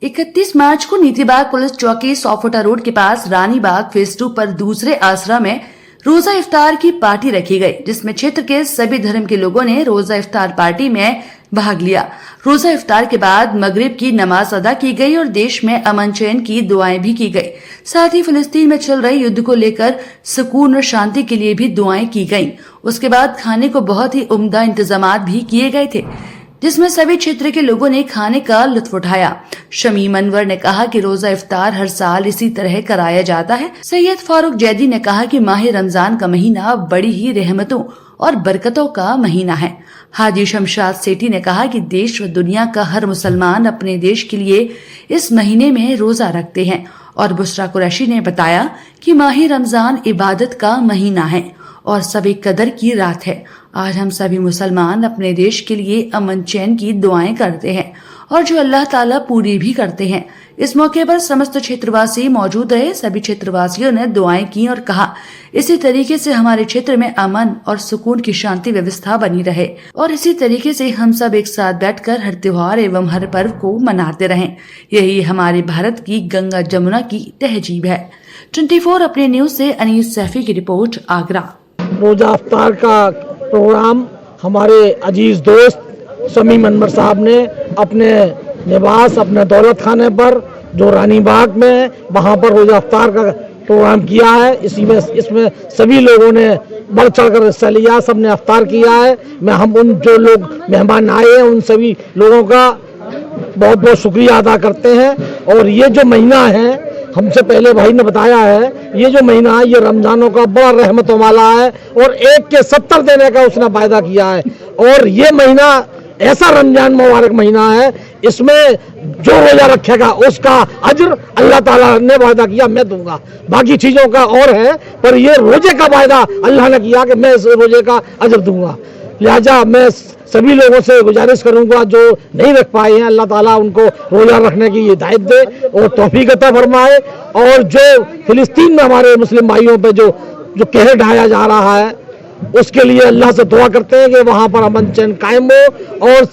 31 मार्च को नीतीबाग पुलिस चौकी 100 फुटा रोड के पास रानी बाग फेज 2 पर दूसरे आसरा में रोजा इफ्तार की पार्टी रखी गई, जिसमें क्षेत्र के सभी धर्म के लोगों ने रोजा इफ्तार पार्टी में भाग लिया। रोजा इफ्तार के बाद मगरिब की नमाज अदा की गई और देश में अमन चैन की दुआएं भी की गई। साथ ही फिलिस्तीन में चल रहे युद्ध को लेकर सुकून और शांति के लिए भी दुआएं की गईं। उसके बाद खाने को बहुत ही उम्दा इंतजामात भी किए गए थे, जिसमें सभी क्षेत्र के लोगों ने खाने का लुत्फ उठाया। शमीम अनवर ने कहा कि रोजा इफ्तार हर साल इसी तरह कराया जाता है। सैयद फारूक जैदी ने कहा कि माह रमजान का महीना बड़ी ही रहमतों और बरकतों का महीना है। हाजी शमशाद सेठी ने कहा कि देश व दुनिया का हर मुसलमान अपने देश के लिए इस महीने में रोजा रखते हैं। और बुशरा कुरैशी ने बताया कि माह रमजान इबादत का महीना है और सभी कदर की रात है। आज हम सभी मुसलमान अपने देश के लिए अमन चैन की दुआएं करते हैं और जो अल्लाह ताला पूरी भी करते हैं। इस मौके पर समस्त क्षेत्रवासी मौजूद रहे। सभी क्षेत्रवासियों ने दुआएं की और कहा इसी तरीके से हमारे क्षेत्र में अमन और सुकून की शांति व्यवस्था बनी रहे और इसी तरीके से हम सब एक साथ बैठकर हर त्योहार एवं हर पर्व को मनाते रहें। यही हमारे भारत की गंगा जमुना की तहजीब है। 24 अपने न्यूज से अनीस सैफी की रिपोर्ट, आगरा। रोजा इफ्तार का प्रोग्राम हमारे अजीज दोस्त शमीम अनवर साहब ने अपने निवास अपने दौलत खाने पर जो रानी बाग में वहाँ पर रोजा इफ्तार का प्रोग्राम किया है। इसमें सभी लोगों ने बढ़ चढ़कर हिस्सा लिया, सबने इफ्तार किया है। हम उन जो लोग मेहमान आए हैं उन सभी लोगों का बहुत बहुत शुक्रिया अदा करते हैं। और ये जो महीना है, हमसे पहले भाई ने बताया है, ये जो महीना है ये रमजानों का बड़ा रहमतों वाला है और एक के 70 देने का उसने वायदा किया है। और ये महीना ऐसा रमजान मुबारक महीना है, इसमें जो रोजा रखेगा उसका अज्र अल्लाह ताला ने वायदा किया मैं दूंगा। बाकी चीजों का और है, पर ये रोजे का वायदा अल्लाह ने किया कि मैं इस रोजे का अज्र दूंगा। लिहाजा मैं सभी लोगों से गुजारिश करूंगा जो नहीं रख पाए हैं, अल्लाह ताला उनको रोजा रखने की हिदायत दे और तौफीक अता फरमाए। और जो फिलिस्तीन में हमारे मुस्लिम भाइयों पे जो कहर ढाया जा रहा है उसके लिए अल्लाह से दुआ करते हैं कि वहाँ पर अमन चैन कायम हो और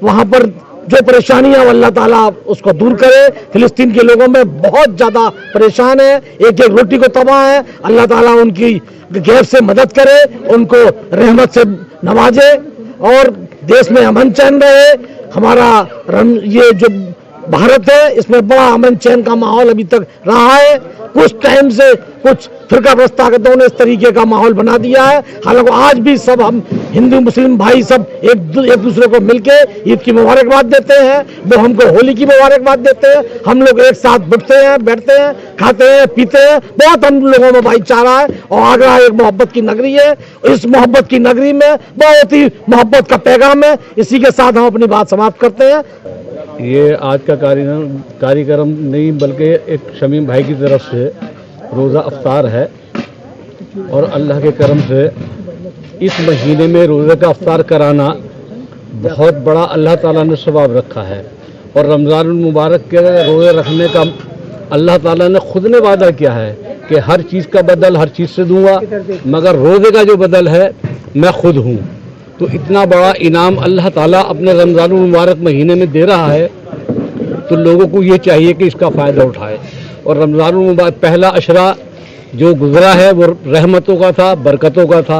वहाँ पर जो परेशानियां अल्लाह ताला उसको दूर करे। फिलिस्तीन के लोगों में बहुत ज़्यादा परेशान है, एक एक रोटी को तबाह है। अल्लाह ताला उनकी गैब से मदद करे, उनको रहमत से नवाजे और देश में अमन चैन रहे। हमारा ये जो भारत है इसमें बड़ा अमन चैन का माहौल अभी तक रहा है। कुछ टाइम से कुछ फिरका प्रस्तावकों ने इस तरीके का माहौल बना दिया है। हालांकि आज भी सब हम हिंदू मुस्लिम भाई सब एक दूसरे को मिलके ईद की मुबारकबाद देते हैं, वो हमको होली की मुबारकबाद देते हैं। हम लोग एक साथ बैठते हैं, खाते हैं, पीते हैं। बहुत हम लोगों में भाईचारा है और आगरा एक मोहब्बत की नगरी है। इस मोहब्बत की नगरी में बहुत ही मोहब्बत का पैगाम है। इसी के साथ हम अपनी बात समाप्त करते हैं। ये आज का कार्यक्रम नहीं बल्कि एक शमीम भाई की तरफ से रोज़ा इफ्तार है और अल्लाह के करम से इस महीने में रोज़े का इफ्तार कराना बहुत बड़ा अल्लाह ताला ने सवाब रखा है। और रमज़ान मुबारक के रोज़े रखने का अल्लाह ताला ने खुद ने वादा किया है कि हर चीज़ का बदल हर चीज़ से दूंगा, मगर रोज़े का जो बदल है मैं खुद हूँ। तो इतना बड़ा इनाम अल्लाह ताला अपने रमज़ान मुबारक महीने में दे रहा है, तो लोगों को ये चाहिए कि इसका फ़ायदा उठाए। और रमज़ान मुबारक पहला अशरा जो गुज़रा है वो रहमतों का था, बरकतों का था।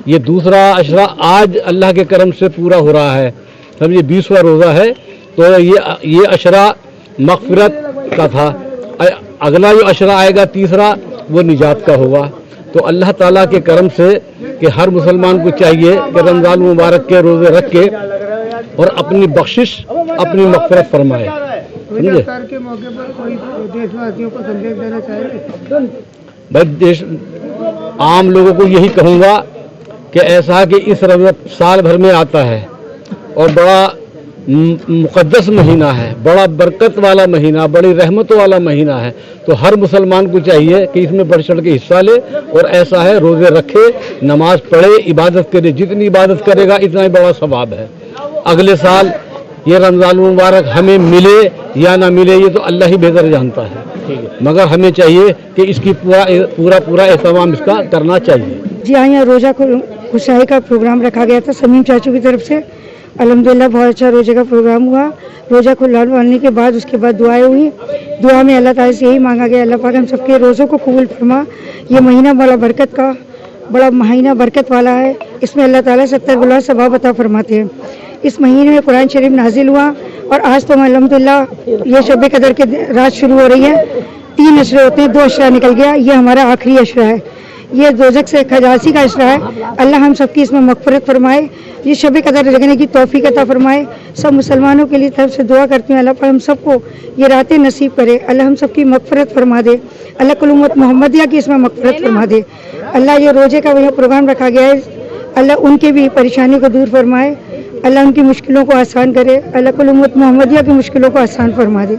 ये दूसरा अशरा आज अल्लाह के करम से पूरा हो रहा है। समझिए 20वां रोज़ा है, तो ये अशरा मग़फ़िरत का था। अगला जो अशरा आएगा तीसरा वो निजात का होगा। तो अल्लाह ताला के करम से कि हर मुसलमान को चाहिए कि रमज़ान मुबारक के रोज़े रख के और अपनी बख्शिश अपनी मग़फ़िरत फरमाए। समझे के मौके पर कोई देशवासियों को संदेश देना चाहिए? भाई आम लोगों को यही कहूँगा कि ऐसा कि इस साल भर में आता है और बड़ा मुक़द्दस महीना है, बड़ा बरकत वाला महीना, बड़ी रहमतों वाला महीना है। तो हर मुसलमान को चाहिए कि इसमें बढ़ चढ़ के हिस्सा ले और ऐसा है रोज़े रखे, नमाज पढ़े, इबादत करे। जितनी इबादत करेगा इतना ही बड़ा सवाब है। अगले साल ये रमज़ान मुबारक हमें मिले या ना मिले ये तो अल्लाह ही बेहतर जानता है, मगर हमें चाहिए कि इसकी पूरा एहतमाम इसका करना चाहिए। जी हाँ, यहाँ रोज़ा खुशहाली का प्रोग्राम रखा गया था शमीम चाचू की तरफ से الحمدللہ بہت اچھا روزے کا پروگرام ہوا. روزہ کھلوانے کے بعد اس کے بعد دعائیں ہوئی. دعا میں اللہ تعالیٰ سے یہی مانگا گیا اللہ پاک ہم سب کے روزوں کو قبول فرما. یہ مہینہ بڑا مہینہ برکت والا ہے. اس میں اللہ تعالیٰ 70 گنا ثواب عطا فرماتے ہیں. اس مہینے میں قرآن شریف نازل ہوا اور آج تو الحمدللہ یہ شب قدر کے رات شروع ہو رہی ہے. 3 اشرے ہوتے ہیں, 2 اشرہ نکل گیا, یہ ہمارا آخری اشرہ ہے. یہ دوزخ سے خلاصی کا اشرہ ہے. اللہ ہم سب کی اس میں مغفرت فرمائے. یہ شب قدر جگنے کی توفیق عطا فرمائے. سب مسلمانوں کے لیے طرف سے دعا کرتی ہوں اللہ پر ہم سب کو یہ راتیں نصیب کرے. اللہ ہم سب کی مغفرت فرما دے. اللہ کل امت محمدیہ کی اس میں مغفرت فرما دے. اللہ یہ روزے کا یہ پروگرام رکھا گیا ہے, اللہ ان کے بھی پریشانی کو دور فرمائے. اللہ ان کی مشکلوں کو آسان کرے. اللہ کل امت محمدیہ کی مشکلوں کو آسان فرما دے.